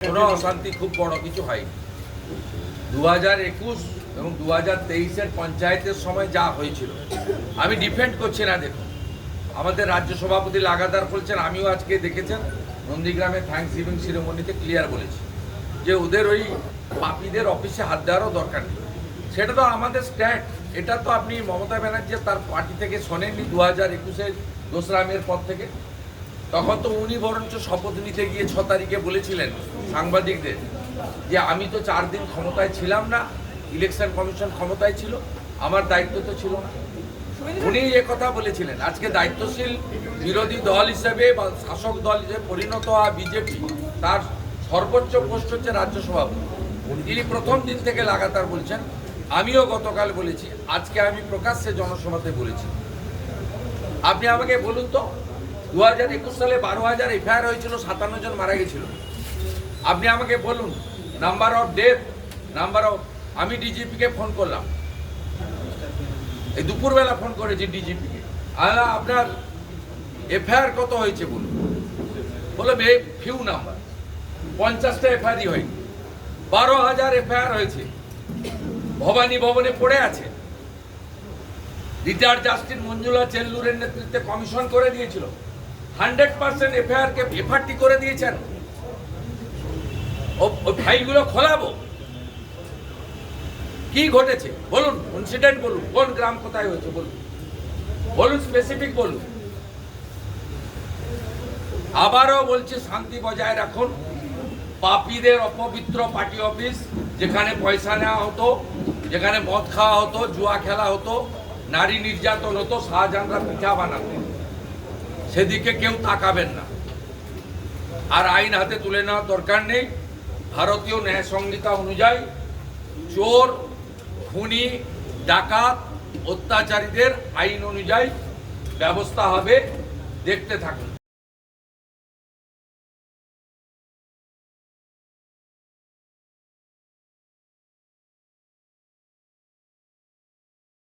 কোনো অশান্তি খুব বড় কিছু হয়নি। 2021 এবং 2023-এর পঞ্চায়েতের সময় যা হয়েছিল, আমি ডিফেন্ড করছি না। দেখুন, আমাদের রাজ্য সভাপতি লাগাতার বলছেন, আমিও আজকে দেখেছেন নন্দীগ্রামে থ্যাঙ্কস গিভিং সেরেমনিতে ক্লিয়ার বলেছি যে ওদের ওই পাপীদের অফিসে হাত দেওয়ারও দরকার নেই। সেটা তো আমাদের স্ট্যান্ড। এটা তো আপনি মমতা ব্যানার্জি তার পার্টি থেকে শোনেননি 2021-এর 2রা মের পর থেকে। তখন তো উনি বরঞ্চ শপথ নিতে গিয়ে 6 তারিখে বলেছিলেন সাংবাদিকদের যে আমি তো 4 দিন ক্ষমতায় ছিলাম না, ইলেকশন কমিশন ক্ষমতায় ছিল, আমার দায়িত্ব তো ছিল না। উনি এ কথা বলেছিলেন। আজকে দায়িত্বশীল বিরোধী দল হিসেবে বা শাসক দল হিসেবে পরিণত হওয়া বিজেপি, তার সর্বোচ্চ পোস্ট হচ্ছে রাজ্য সভাপতি। তিনি প্রথম দিন থেকে লাগাতার বলছেন, আমিও গতকাল বলেছি, আজকে আমি প্রকাশ্যে জনসভাতে বলেছি। আপনি আমাকে বলুন তো, 2021 সালে 12,000 এফআইআর হয়েছিল, 57 জন মারা গেছিল। আপনি আমাকে বলুন নাম্বার অফ ডেথ, আমি ডিজিপিকে ফোন করলাম, এই দুপুরবেলা ফোন করেছি ডিজিপিকে, আপনার এফআইআর কত হয়েছে বলুন। বলে ফিউ নাম্বার, 50টা এফআইআরই হয়নি। 12,000 এফআইআর হয়েছে, ভবানী ভবনে পড়ে আছে। রিটায়ার্ড জাস্টিস মঞ্জুলা চেল্লুরের নেতৃত্বে কমিশন করে দিয়েছিল, 100% এফআইআরকে এফআরটি করে দিয়েছেন। ওই ফাইলগুলো খোলাবো। কি ঘটেছে বলুন, ইনসিডেন্ট বলুন, কোন গ্রাম কোথায় হয়েছে বলুন, স্পেসিফিক বলুন। আবারও বলছি, শান্তি বজায় রাখুন। পাপীদের অপবিত্র পার্টি অফিস, যেখানে পয়সা নেওয়া হতো, যেখানে মদ খাওয়া হতো, জুয়া খেলা হতো, নারী নির্যাতন হতো, শাহজাহানরা পিঠা বানাতো, সেদিকে কেউ তাকাবেন না। আর আইন হাতে তুলে নেওয়ার দরকার নেই। ভারতীয় ন্যায় সংহিতা অনুযায়ী চোর, খুনি, ডাকাত, অত্যাচারীদের আইন অনুযায়ী ব্যবস্থা হবে। দেখতে থাকুন।